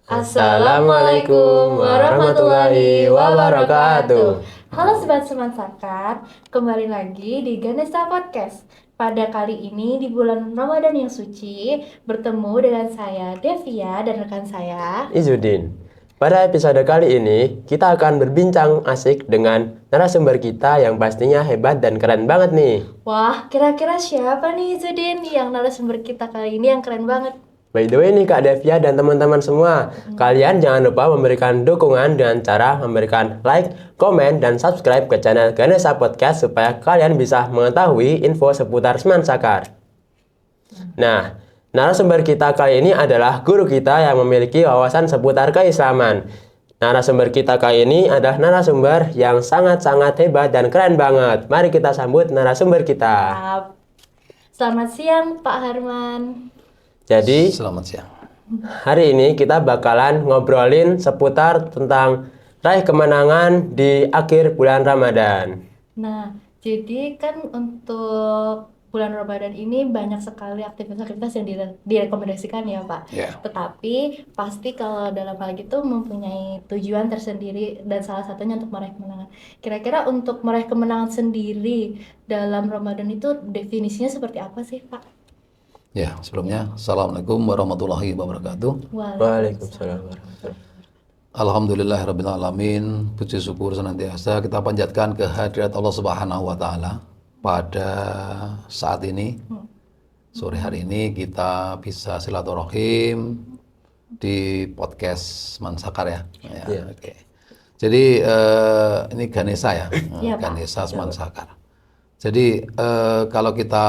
Assalamualaikum warahmatullahi wabarakatuh. Halo Sobat Seman Sakar, kembali lagi di Ganesha Podcast. Pada kali ini di bulan Ramadan yang suci, bertemu dengan saya Devia dan rekan saya Izudin. Pada episode kali ini, kita akan berbincang asik dengan narasumber kita yang pastinya hebat dan keren banget nih. Wah, kira-kira siapa nih Izudin yang narasumber kita kali ini yang keren banget? By the way nih Kak Devia dan teman-teman semua, kalian jangan lupa memberikan dukungan dengan cara memberikan like, komen, dan subscribe ke channel Ganesha Podcast supaya kalian bisa mengetahui info seputar Seman Sakar. Nah, narasumber kita kali ini adalah guru kita yang memiliki wawasan seputar keislaman. Narasumber kita kali ini adalah narasumber yang sangat-sangat hebat dan keren banget. Mari kita sambut narasumber kita. Selamat siang Pak Harman. Jadi, Selamat siang. hari ini kita bakalan ngobrolin seputar tentang raih kemenangan di akhir bulan Ramadan. Nah, jadi kan untuk bulan Ramadan ini banyak sekali aktivitas-aktivitas yang direkomendasikan ya Pak. Ya. Tetapi pasti kalau dalam hal itu mempunyai tujuan tersendiri dan salah satunya untuk meraih kemenangan. Kira-kira untuk meraih kemenangan sendiri dalam Ramadan itu definisinya seperti apa sih Pak? Ya, sebelumnya Assalamualaikum warahmatullahi wabarakatuh. Waalaikumsalam warahmatullahi wabarakatuh. Alhamdulillahirrabbilalamin. Puji syukur senantiasa kita panjatkan kehadirat Allah Subhanahu wa taala pada saat ini. Sore hari ini kita bisa silaturahim di podcast Seman Sakar ya. Iya. Oke. Jadi ini Ganesha ya. Iya, Pak. Ganesha Seman Sakar. Jadi kalau kita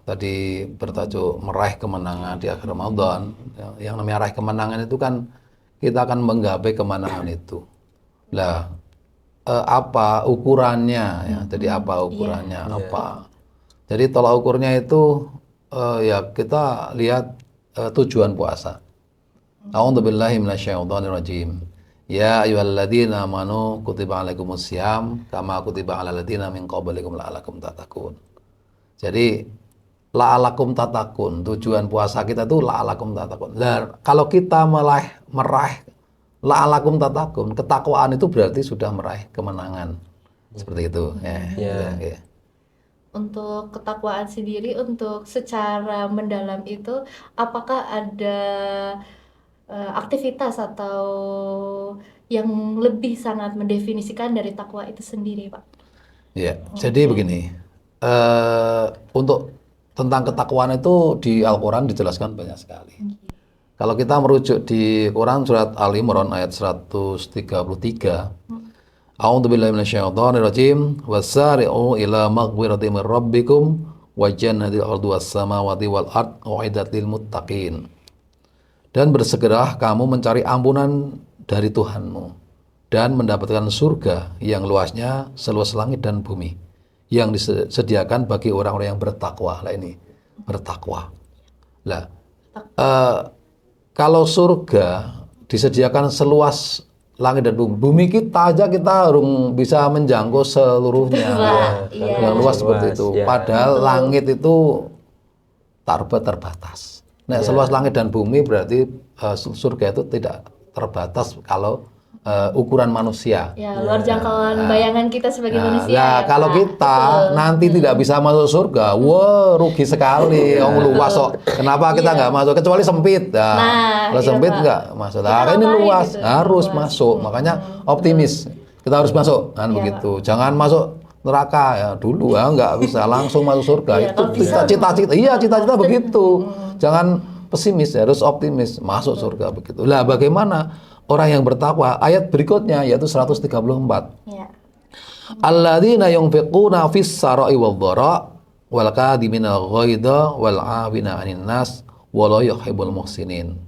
tadi bertajuk meraih kemenangan di akhir Ramadan, yang namanya meraih kemenangan itu kan kita akan menggapai kemenangan itu. Lah, apa ukurannya ya? Jadi apa ukurannya? Apa? Jadi tolak ukurnya itu ya kita lihat tujuan puasa. A'udzubillahi minasyaitonirrajim. Ya ayyuhalladzina amanu kutiba alaikumussyam kama kutiba alal ladzina min qablikum la'allakum tattaqun. Jadi la'alakum tatakun, tujuan puasa kita itu la'alakum tatakun. Nah, kalau kita meraih la'alakum tatakun, ketakwaan itu berarti sudah meraih kemenangan. Seperti itu. Ya. Untuk ketakwaan sendiri, untuk secara mendalam itu, apakah ada aktivitas atau yang lebih sangat mendefinisikan dari takwa itu sendiri, Pak? Ya, jadi begini. Untuk tentang ketakwaan itu di Al-Quran dijelaskan banyak sekali. Kalau kita merujuk di Quran surat Al-Imran ayat 133, A'udzubillahi minasyaitonirrajim, wasari'u ila maghfiratin min rabbikum wa jannatil ardu was-samawati wal ard u'iddat lil muttaqin. Dan bersegeralah kamu mencari ampunan dari Tuhanmu dan mendapatkan surga yang luasnya seluas langit dan bumi, yang disediakan bagi orang-orang yang bertakwa. Lah ini bertakwa. Lah kalau surga disediakan seluas langit dan bumi, bumi kita aja kita harus bisa menjangkau seluruhnya. Yang luas seperti itu. Padahal langit itu terbatas. Nah, seluas langit dan bumi berarti surga itu tidak terbatas kalau ukuran manusia. Ya, luar jangkauan bayangan kita sebagai manusia. Nah, ya, kalau Pak. kita nanti tidak bisa masuk surga, wah rugi sekali. Luas kok. Kenapa kita nggak masuk? Kecuali sempit. Kalau sempit nggak masuk. Nah, ini luas, harus masuk. Makanya optimis. Kita harus masuk, kan begitu. Jangan masuk neraka ya dulu ya, nggak bisa langsung masuk surga. Itu cita-cita. Iya, cita-cita begitu. Jangan pesimis, harus optimis masuk surga begitu. Lah, bagaimana orang yang bertakwa? Ayat berikutnya yaitu 134. Ya. Alladzina yunfiquna fis sarai wal dhara wal kadhimina ghaidha wal 'afina 'anil nas wa la yuhibbul muhsinin.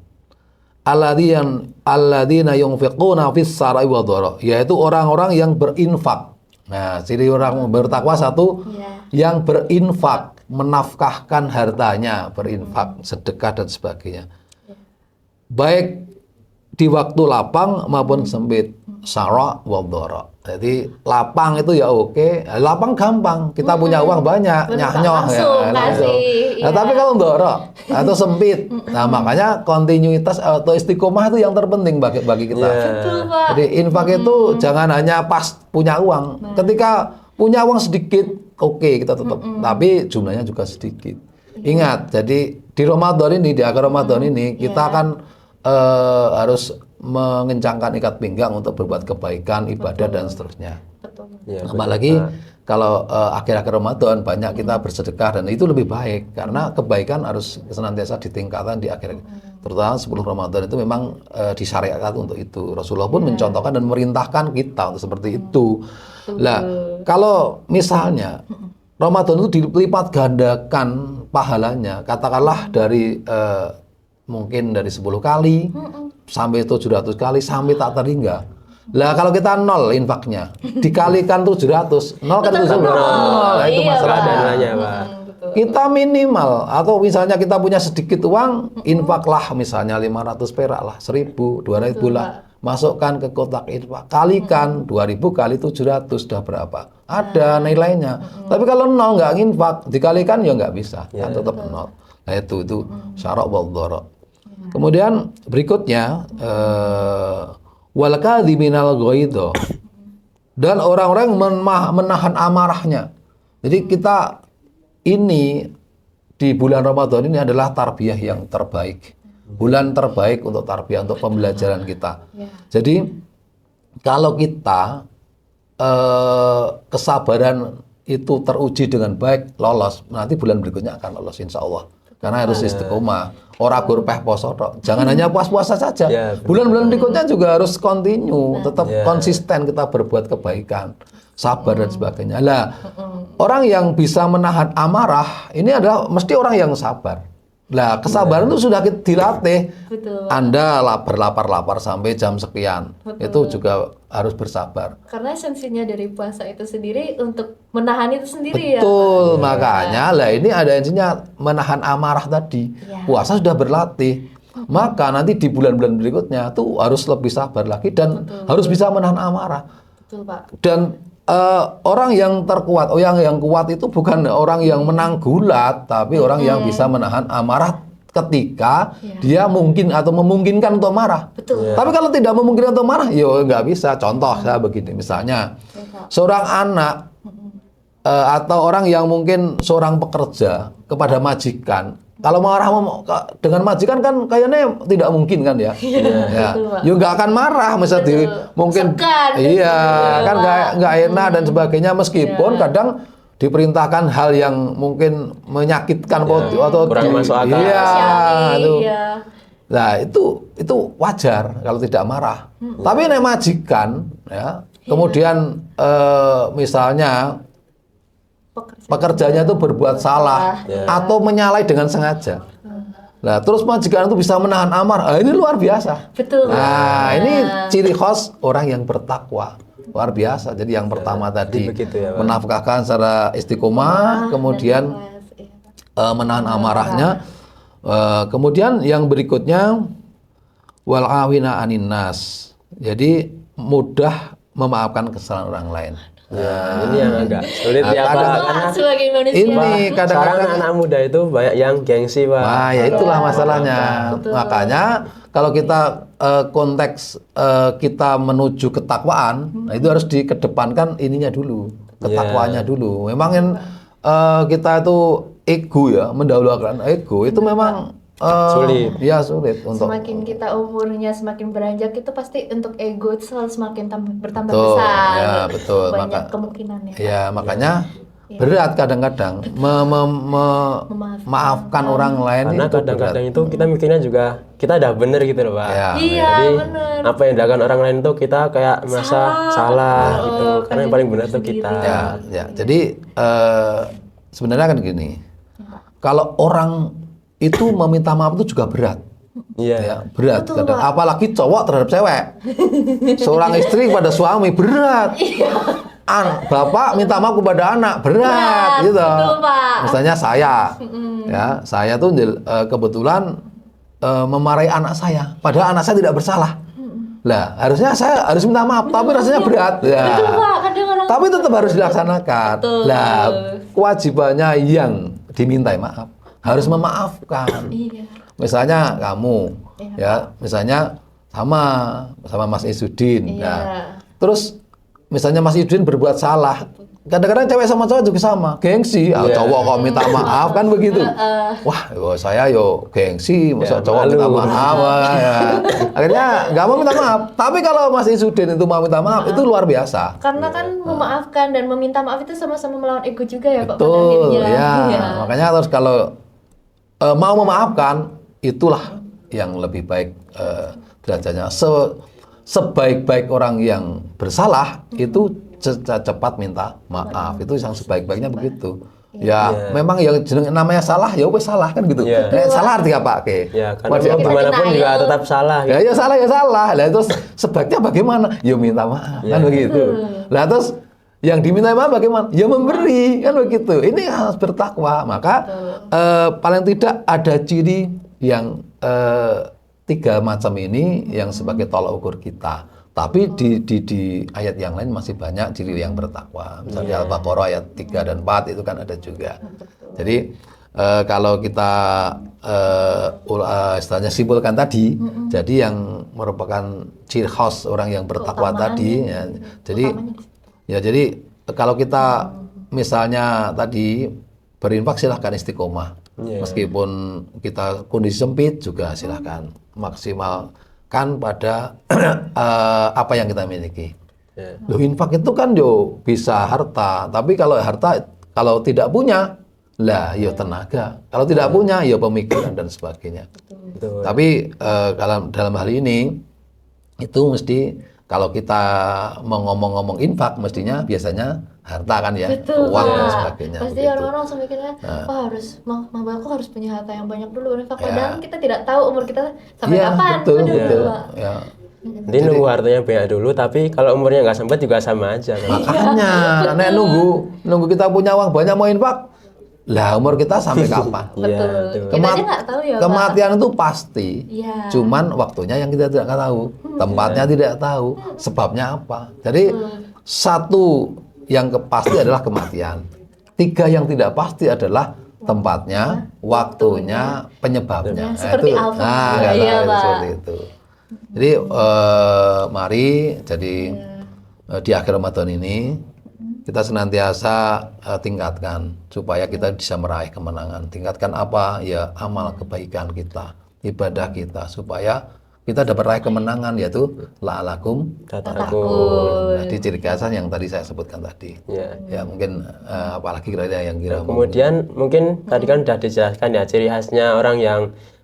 Alladzina yunfiquna fis sarai wal dhara, yaitu orang-orang yang berinfak. Nah, ciri orang bertakwa satu, yang berinfak, menafkahkan hartanya, berinfak, sedekah dan sebagainya. Baik di waktu lapang maupun sempit, sara wa dhara. Jadi lapang itu ya oke, lapang gampang. Kita punya uang banyak, Bener, Pak. nyah-nyoh Langsung langsung. kasih, Nah, iya. tapi kalau ndorok atau sempit, nah makanya kontinuitas atau istiqomah itu yang terpenting bagi kita. Iya. Betul, Pak. Jadi infak itu jangan hanya pas punya uang. Ketika punya uang sedikit, oke kita tetap, tapi jumlahnya juga sedikit. Ingat, jadi di Ramadan ini, di akhir Ramadan ini kita kan harus mengencangkan ikat pinggang untuk berbuat kebaikan, ibadah dan seterusnya. Betul. Iya, Apalagi kalau akhir-akhir Ramadan banyak kita bersedekah dan itu lebih baik karena kebaikan harus senantiasa ditingkatkan di akhir, terutama 10 Ramadan itu memang disyariatkan untuk itu. Rasulullah pun mencontohkan dan memerintahkan kita untuk seperti itu. Lah, kalau misalnya Ramadan itu dilipat gandakan pahalanya, katakanlah dari mungkin dari 10 kali sampai 700 kali sampai tak terhingga. Lah kalau kita nol infaknya dikalikan 700, nol kan itu nol. Nah, itu Iya, masalah Pak. dananya, Pak. Betul. Kita minimal atau misalnya kita punya sedikit uang, infaklah misalnya 500 perak lah, 1000, 2000 lah. Masukkan ke kotak infak, kalikan 2000 kali 700 sudah berapa? Ada nilainya. Tapi kalau nol nggak infak, dikalikan ya nggak bisa, kan tetap nol. Nah itu syarak wal dharar. Kemudian berikutnya wal kadhiminal ghaidho, dan orang-orang yang menahan amarahnya. Jadi kita ini di bulan Ramadan ini adalah tarbiyah yang terbaik. Bulan terbaik untuk tarbiyah, untuk pembelajaran kita. Jadi kalau kita kesabaran itu teruji dengan baik, lolos, nanti bulan berikutnya akan lolos insya Allah. Karena harus istiqomah, ora gur peh poso tok. Jangan hanya puasa saja. Ya, Bulan-bulan berikutnya juga harus continue, tetap konsisten kita berbuat kebaikan, sabar dan sebagainya. Lah, orang yang bisa menahan amarah ini adalah mesti orang yang sabar. Lah, kesabaran itu sudah dilatih. Betul. Anda berlapar-lapar sampai jam sekian. Itu juga harus bersabar. Karena esensinya dari puasa itu sendiri untuk menahan itu sendiri ya. Betul, makanya lah ini ada intinya menahan amarah tadi. Iya. Puasa sudah berlatih. Maka nanti di bulan-bulan berikutnya tuh harus lebih sabar lagi dan harus bisa menahan amarah. Betul, Pak. Dan orang yang terkuat, yang kuat itu bukan orang yang menang gulat, tapi orang yang bisa menahan amarah ketika dia mungkin atau memungkinkan untuk marah. Betul. Tapi kalau tidak memungkinkan untuk marah, ya nggak bisa. Contoh saya begini, misalnya seorang anak atau orang yang mungkin seorang pekerja kepada majikan, kalau marah dengan majikan kan kayaknya tidak mungkin kan ya. Ya, betul, Pak. ya nggak akan marah, misalnya mungkin Segan, iya gitu, kan Pak. nggak enak dan sebagainya, meskipun kadang diperintahkan hal yang mungkin menyakitkan atau kurang masuk akal. Iya, itu. Iya. Nah, itu wajar kalau tidak marah. Tapi nek majikan ya, kemudian misalnya pekerjanya itu berbuat salah atau menyalahi dengan sengaja. Nah, terus majikan itu bisa menahan amarah. Ini luar biasa. Betul. Nah, ini ciri khas orang yang bertakwa. Luar biasa. Jadi yang pertama tadi begitu ya, Pak. menafkahkan secara istiqomah, kemudian menahan amarahnya. Kemudian yang berikutnya wal awina anin nas. Jadi mudah memaafkan kesalahan orang lain. Ya, ini yang agak sulit ya, Pak. Kadang- Karena sebagai manusia. Ini sekarang kadang-kadang anak muda itu banyak yang gengsi, Pak. Nah, ya itulah masalahnya. Betul. Makanya kalau kita konteks kita menuju ketakwaan, nah itu harus dikedepankan ininya dulu, ketakwaannya dulu. Memang yang kita itu ego ya, mendahulukan ego itu memang Sulit. Ya sulit untuk. Semakin kita umurnya semakin beranjak itu pasti untuk ego itu selalu semakin bertambah Betul, besar. ya, betul. Banyak kemungkinannya. Ya makanya berat kadang-kadang memaafkan orang lain Karena itu berat. kadang-kadang itu kita mikirnya juga kita udah bener gitu loh, Pak. Ya, Iya, Jadi bener. apa yang dilakukan orang lain itu kita kayak merasa salah gitu. Karena yang paling benar tuh kita. Ya, jadi sebenarnya kan gini, kalau orang itu meminta maaf itu juga berat. Iya. Ya, berat kadang. Apalagi cowok terhadap cewek. Seorang istri pada suami berat. Bapak minta maaf kepada anak berat gitu. betul, Pak. Misalnya saya tuh kebetulan memarahi anak saya, padahal anak saya tidak bersalah. Lah, harusnya saya harus minta maaf, tapi rasanya berat. Ya. Betul Pak, kadang orang Tapi tetap harus dilaksanakan. Betul. Lah, kewajibannya yang dimintai maaf harus memaafkan. Iya. Misalnya kamu, Iya, ya, misalnya sama Mas Isudin. Iya. Nah, terus misalnya Mas Isudin berbuat salah. Kadang-kadang cewek sama cowok juga sama, gengsi. Iya. Cowok kok minta maaf kan begitu. Wah, saya gengsi, masa Ya, cowok minta malu. maaf. Ya. Akhirnya nggak mau minta maaf. Tapi kalau Mas Isudin itu mau minta maaf, itu luar biasa. Karena kan memaafkan dan meminta maaf itu sama-sama melawan ego juga ya Pak pada Betul, akhirnya. ya. Iya. Makanya terus kalau mau memaafkan, itulah yang lebih baik derajatnya. Sebaik-baik orang yang bersalah itu cepat minta maaf. Itu yang sebaik-baiknya begitu. Ya, memang yang jeneng namanya salah ya wes salah kan gitu. Iya. Nek salah artinya apa ke? Ya, karena Wajar- mau gimana pun juga tetap salah. Ya, ya salah ya salah. Lah terus sebaiknya bagaimana? Ya minta maaf kan begitu. Lah terus yang diminta maaf bagaimana? Ya memberi kan begitu. Ini harus bertakwa. Maka paling tidak ada ciri yang 3 macam ini yang sebagai tolak ukur kita. Tapi di ayat yang lain masih banyak ciri yang bertakwa. Misalnya Al-Baqarah ayat 3 dan 4 itu kan ada juga. Jadi kalau kita istilahnya simpulkan tadi, jadi yang merupakan ciri khas orang yang bertakwa tadi, ya, jadi kalau kita misalnya tadi berinfak silahkan istiqomah, meskipun kita kondisi sempit juga silahkan maksimalkan pada apa yang kita miliki. Loh, infak itu kan yo bisa harta, tapi kalau harta kalau tidak punya lah ya tenaga, kalau tidak punya ya pemikiran dan sebagainya. Betul. Tapi dalam hal ini itu mesti kalau kita mau ngomong-ngomong infak mestinya biasanya harta kan ya, Betul, uang dan Pak. sebagainya. Pasti begitu. orang-orang langsung mikirnya, wah harus mah aku harus punya harta yang banyak dulu. Infak. Ya. Padahal kita tidak tahu umur kita sampai Iya, kapan. betul, Aduh, betul. Pak. Ya. Jadi nunggu hartanya banyak dulu, tapi kalau umurnya nggak sempat juga sama aja. Kan? Makanya, nek nunggu kita punya uang banyak mau infak, lah umur kita sampai kapan? Betul. betul. Kita aja nggak tahu ya, Pak. Kematian itu pasti, Iya. cuman waktunya yang kita tidak tahu, tempatnya tidak tahu, sebabnya apa. Jadi satu yang pasti adalah kematian. 3 yang tidak pasti adalah tempatnya, waktunya, penyebabnya. Ya, seperti Al-Fatihah. Iya, Pak. seperti itu. Jadi mari jadi di akhir Ramadan ini kita senantiasa tingkatkan supaya kita bisa meraih kemenangan. Tingkatkan apa? Ya amal kebaikan kita, ibadah kita supaya kita dapat raih kemenangan yaitu la'alakum Tatakun. Nah, di ciri khasan yang tadi saya sebutkan tadi. Ya. Ya mungkin apalagi kira-kira yang kira Kemudian mungkin tadi kan sudah dijelaskan ya ciri khasnya orang yang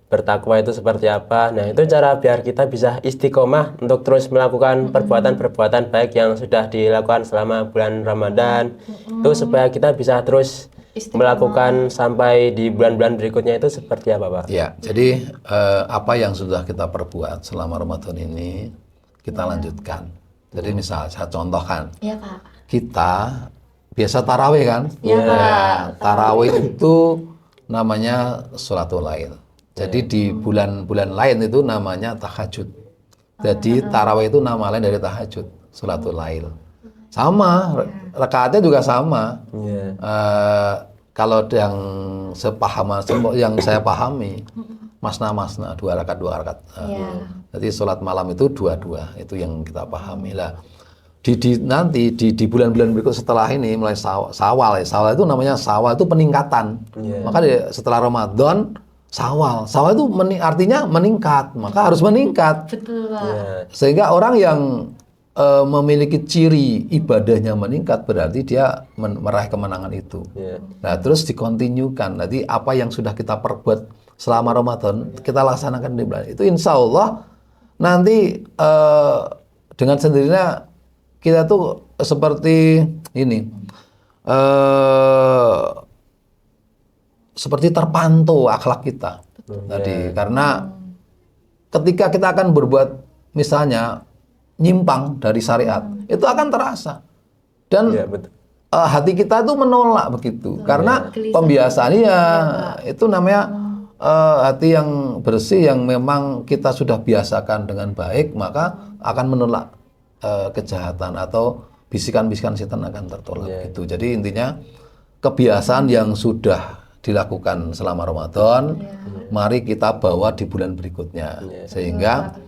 bertakwa itu seperti apa. Nah, itu cara biar kita bisa istiqomah untuk terus melakukan perbuatan-perbuatan baik yang sudah dilakukan selama bulan Ramadan. Itu supaya kita bisa terus melakukan sampai di bulan-bulan berikutnya itu seperti apa, Pak? Ya, jadi apa yang sudah kita perbuat selama Ramadan ini kita lanjutkan. Jadi misal saya contohkan, Iya, Pak. kita biasa tarawih kan? Iya, Pak. Tarawih itu namanya sholatul lail. Jadi di bulan-bulan lain itu namanya tahajud. Jadi tarawih itu nama lain dari tahajud, sholatul lail. Sama, rakaatnya juga sama. Iya. Kalau yang yang saya pahami, masna 2 rakaat. Iya. Jadi sholat malam itu 2, itu yang kita pahami lah. Nanti di bulan-bulan berikut setelah ini mulai Syawal itu namanya Syawal itu peningkatan. Maka setelah Ramadan Syawal itu artinya meningkat, maka harus meningkat. Betul, Pak. Ya. Sehingga orang yang memiliki ciri ibadahnya meningkat berarti dia meraih kemenangan itu. Ya. Nah, terus dikontinyukan. Nanti apa yang sudah kita perbuat selama Ramadan kita laksanakan di bulan itu, insya Allah nanti dengan sendirinya kita tuh seperti ini, seperti terpantau akhlak kita tadi. Karena ketika kita akan berbuat misalnya nyimpang dari syariat, itu akan terasa dan Ya, betul. hati kita tuh menolak begitu karena gelisah. pembiasaannya itu namanya hati yang bersih yang memang kita sudah biasakan dengan baik, maka akan menolak kejahatan atau bisikan-bisikan setan akan tertolak gitu. Jadi intinya kebiasaan yang sudah dilakukan selama Ramadan, mari kita bawa di bulan berikutnya, sehingga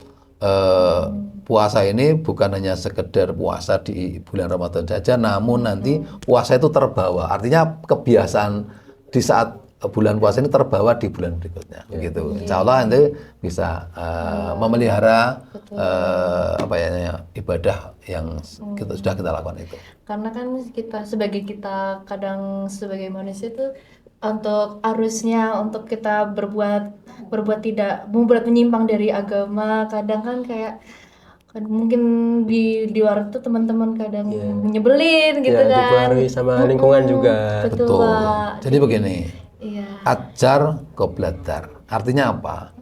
puasa ini bukan hanya sekedar puasa di bulan Ramadan saja, namun nanti puasa itu terbawa. Artinya kebiasaan di saat bulan puasa ini terbawa di bulan berikutnya, gitu. Insya Allah nanti bisa memelihara ibadah yang sudah kita lakukan itu. Karena kan kita kadang sebagai manusia itu untuk arusnya untuk kita berbuat tidak menyimpang dari agama, kadang kan kayak mungkin di luar itu teman-teman kadang nyebelin gitu kan. Dipengaruhi sama lingkungan juga. Betul, Pak. Jadi begini, ajar qobladar. Artinya apa?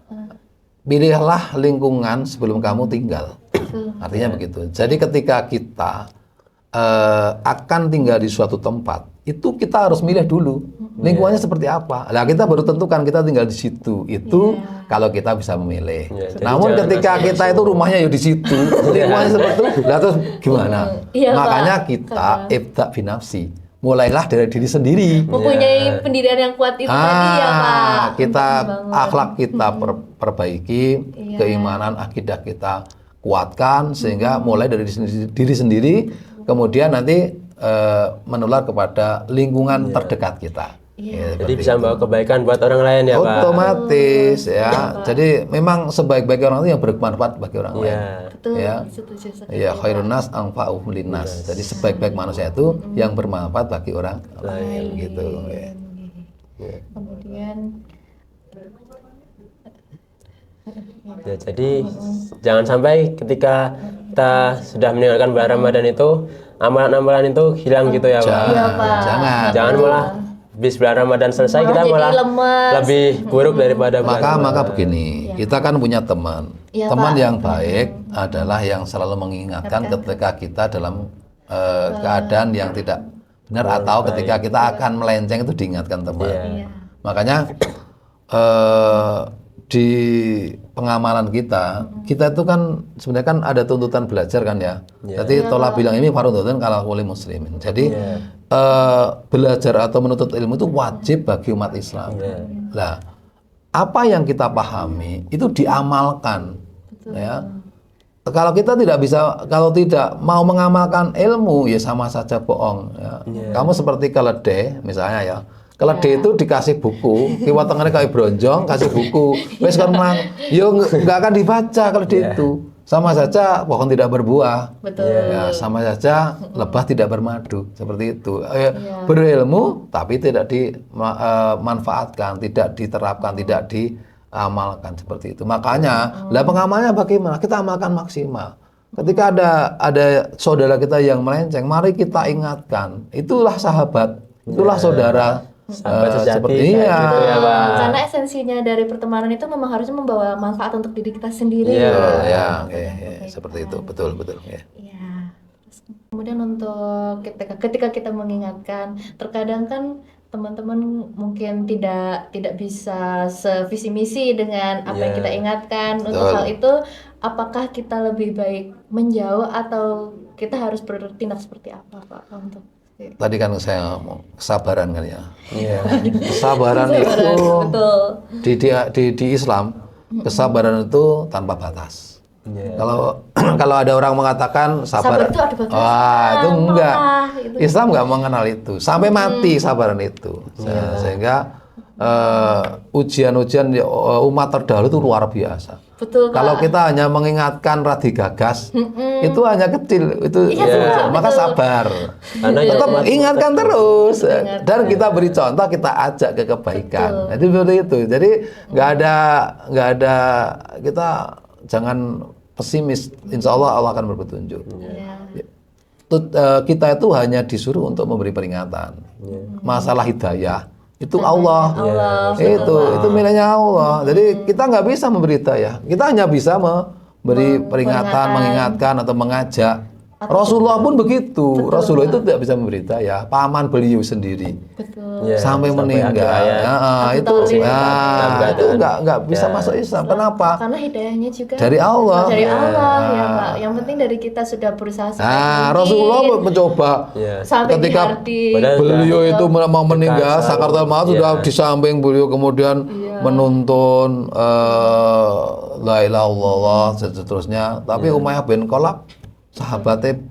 Pilihlah lingkungan sebelum kamu tinggal. Artinya begitu. Jadi ketika kita akan tinggal di suatu tempat, itu kita harus milih dulu lingkungannya seperti apa. Nah, kita baru tentukan kita tinggal di situ. Itu kalau kita bisa memilih. Namun ketika kita itu rumahnya ya di situ, lingkungannya seperti itu, lah terus gimana? Makanya kita ibda binafsi. Mulailah dari diri sendiri. Mempunyai pendirian yang kuat itu tadi ya, Pak. Kita akhlak kita perbaiki, keimanan akidah kita kuatkan, sehingga mulai dari diri sendiri, kemudian nanti menular kepada lingkungan terdekat kita. Jadi bisa membawa kebaikan buat orang lain ya, Pak. Otomatis ya. Jadi memang sebaik-baik orang itu yang bermanfaat bagi orang lain. Betul. Ya. Ya, khairun nas anfa'uhum linnas. Jadi sebaik-baik manusia itu yang bermanfaat bagi orang lain gitu. Kemudian jadi jangan sampai ketika kita sudah meninggalkan bulan Ramadan itu amalan-amalan itu hilang gitu ya, Pak. Jangan malah habis bulan Ramadan selesai kita malah lebih buruk daripada bulan. Maka begini, kita kan punya teman. Teman yang baik adalah yang selalu mengingatkan ketika kita dalam keadaan yang tidak benar atau ketika kita akan melenceng itu diingatkan teman. Makanya di pengamalan kita itu kan sebenarnya kan ada tuntutan belajar kan ya. Jadi Tola bilang ini fardhun ala kulli muslimin. Jadi belajar atau menuntut ilmu itu wajib bagi umat Islam. Nah, apa yang kita pahami itu diamalkan. Ya. Kalau kita kalau tidak mau mengamalkan ilmu ya sama saja bohong. Ya. Kamu seperti keledai misalnya ya. Keledai itu dikasih buku, kiwa tengahnya kayak bronjong, kasih buku, wes kan mang, yo nggak akan dibaca keledai itu, sama saja pohon tidak berbuah, ya sama saja lebah tidak bermadu, seperti itu. Berilmu tapi tidak dimanfaatkan, tidak diterapkan, tidak diamalkan seperti itu. Makanya, lah pengamalnya bagaimana? Kita amalkan maksimal. Ketika ada saudara kita yang melenceng, mari kita ingatkan, itulah sahabat, itulah saudara. Seperti gitu ya, Pak. Karena esensinya dari pertemanan itu memang harusnya membawa manfaat untuk diri kita sendiri. Seperti itu, betul. Kemudian untuk ketika kita mengingatkan, terkadang kan teman-teman mungkin tidak bisa sevisi misi dengan apa yang kita ingatkan. Untuk hal itu, apakah kita lebih baik menjauh atau kita harus bertindak seperti apa, Pak? Untuk tadi kan saya ngomong kesabaran kan ya. Kesabaran itu di Islam kesabaran itu tanpa batas. Kalau ada orang mengatakan sabar itu ada batas. Itu enggak. Islam enggak mengenal itu. Sampai mati sabaran itu. Sehingga ujian-ujian umat terdahulu itu luar biasa. Betul, Pak. Kalau kita hanya mengingatkan radi gagas, itu hanya kecil, itu maka sabar. Tetap ingatkan terus, dan kita beri contoh, kita ajak ke kebaikan. Itu seperti itu. Jadi nggak ada kita jangan pesimis. Insya Allah Allah akan berpetunjuk. Kita itu hanya disuruh untuk memberi peringatan. Masalah hidayah itu Allah. Itu miliknya Allah. Jadi kita nggak bisa memberi hidayah. Kita hanya bisa memberi peringatan, mengingatkan atau mengajak Rasulullah pun begitu. Betul. Rasulullah itu tidak bisa memberitahu ya, paman beliau sendiri Betul. Ya, sampai meninggal. akhir hayat. Abu Itu Thalib. itu nggak bisa masuk Islam. Kenapa? Karena hidayahnya juga Dari Allah. dari Allah Ya. ya Mbak. Yang penting dari kita sudah berusaha sebaik mungkin. Rasulullah mencoba Ya. Sampai di ketika hati. Padahal beliau itu mau meninggal, Dekat, sakaratul maut sudah iya. di samping beliau, kemudian menuntun la ilaha illallah dan seterusnya. Tapi Umayyah bin Khalaf, sahabatnya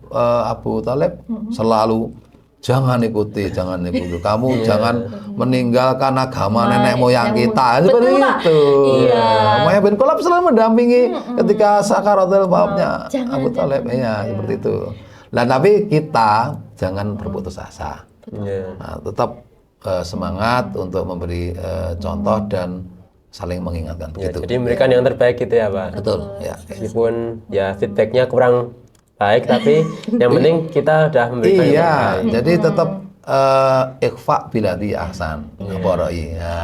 Abu Thalib, selalu jangan ikuti. Kamu jangan meninggalkan agama nenek moyang kita. Seperti Betul, Pak. itu. Iya. Umayyah bin Khalaf selalu mendampingi ketika sakaratul mautnya Jangan, Abu Thalib. Iya, seperti itu. Nah, tapi kita jangan berputus asa. Ya. Nah, tetap semangat untuk memberi contoh dan saling mengingatkan. Ya, Gitu. jadi memberikan yang terbaik gitu ya Pak. Betul. Ya. Meskipun ya feedbacknya kurang baik, tapi yang penting kita udah memberikan yang Iya, terbaik. jadi tetap ikhfa bilati ahsan. Ngabarai. Ya.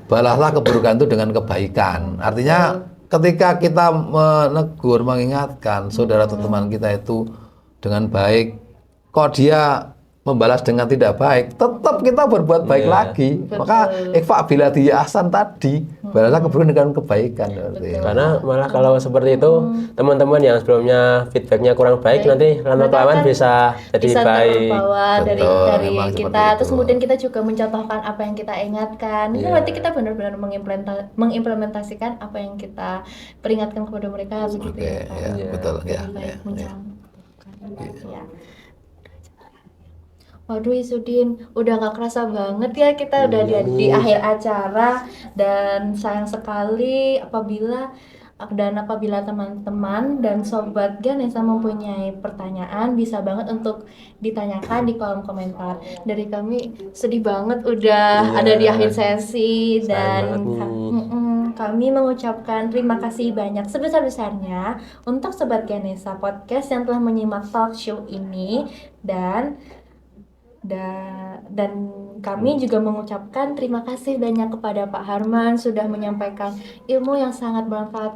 Balaslah keburukan itu dengan kebaikan. Artinya ketika kita menegur, mengingatkan saudara atau teman kita itu dengan baik, kok dia membalas dengan tidak baik, tetap kita berbuat baik lagi. Maka ikhfa bilati ahsan tadi, balaslah keburukan dengan kebaikan. Karena malah kalau seperti itu teman-teman yang sebelumnya feedbacknya kurang baik nanti lama-kelamaan bisa jadi bisa baik. terbawa dari Betul, memang kita, seperti terus itu. kemudian kita juga mencontohkan apa yang kita ingatkan. Itu berarti kita benar-benar mengimplementasikan apa yang kita peringatkan kepada mereka begitu Oke, ya Pak. ya, betul ya. Lebih baik Ya. mencontohkan. Ya. Waduh Isudin, udah gak kerasa banget ya kita udah di akhir acara, dan sayang sekali apabila teman-teman dan sobat Ganesha mempunyai pertanyaan, bisa banget untuk ditanyakan di kolom komentar. Dari kami sedih banget udah ada di akhir sesi, dan Sayang banget nih. kami mengucapkan terima kasih banyak sebesar-besarnya untuk sobat Ganesha Podcast yang telah menyimak talk show ini, dan kami juga mengucapkan terima kasih banyak kepada Pak Harman sudah menyampaikan ilmu yang sangat bermanfaat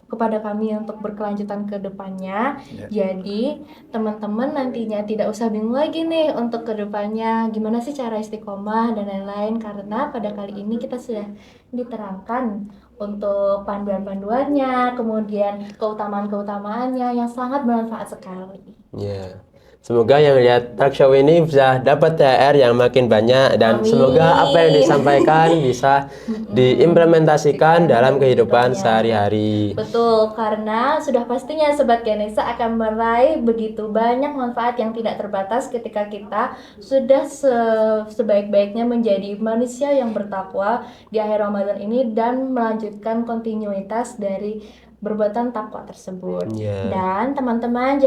kepada kami untuk berkelanjutan ke depannya. Jadi teman-teman nantinya tidak usah bingung lagi nih untuk ke depannya gimana sih cara istiqomah dan lain-lain, karena pada kali ini kita sudah diterangkan untuk panduan-panduannya, kemudian keutamaan-keutamaannya yang sangat bermanfaat sekali. Ya. Semoga yang lihat talk show ini bisa dapat THR yang makin banyak, dan Amin. semoga apa yang disampaikan bisa diimplementasikan dalam kehidupan sehari-hari. Betul, karena sudah pastinya Sobat Ganesha akan meraih begitu banyak manfaat yang tidak terbatas ketika kita sudah sebaik-baiknya menjadi manusia yang bertakwa di akhir Ramadan ini dan melanjutkan kontinuitas dari perbuatan takwa tersebut. Yeah. Dan teman-teman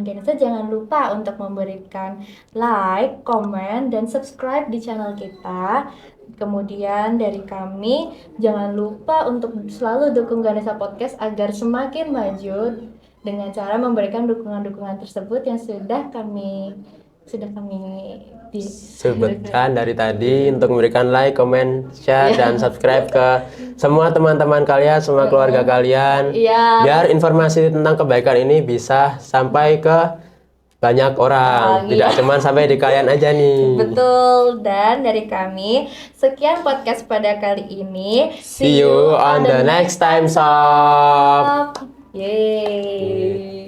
Ganesha jangan lupa untuk memberikan like, komen, dan subscribe di channel kita. Kemudian dari kami jangan lupa untuk selalu dukung Ganesha Podcast agar semakin maju dengan cara memberikan dukungan-dukungan tersebut yang sudah kami sebutkan dari tadi, untuk memberikan like, comment, share, dan subscribe ke semua teman-teman kalian, semua keluarga kalian, biar informasi tentang kebaikan ini bisa sampai ke banyak orang, tidak cuma sampai di kalian aja nih. Betul, dan dari kami sekian podcast pada kali ini. See you on the next time, sob. Yeay.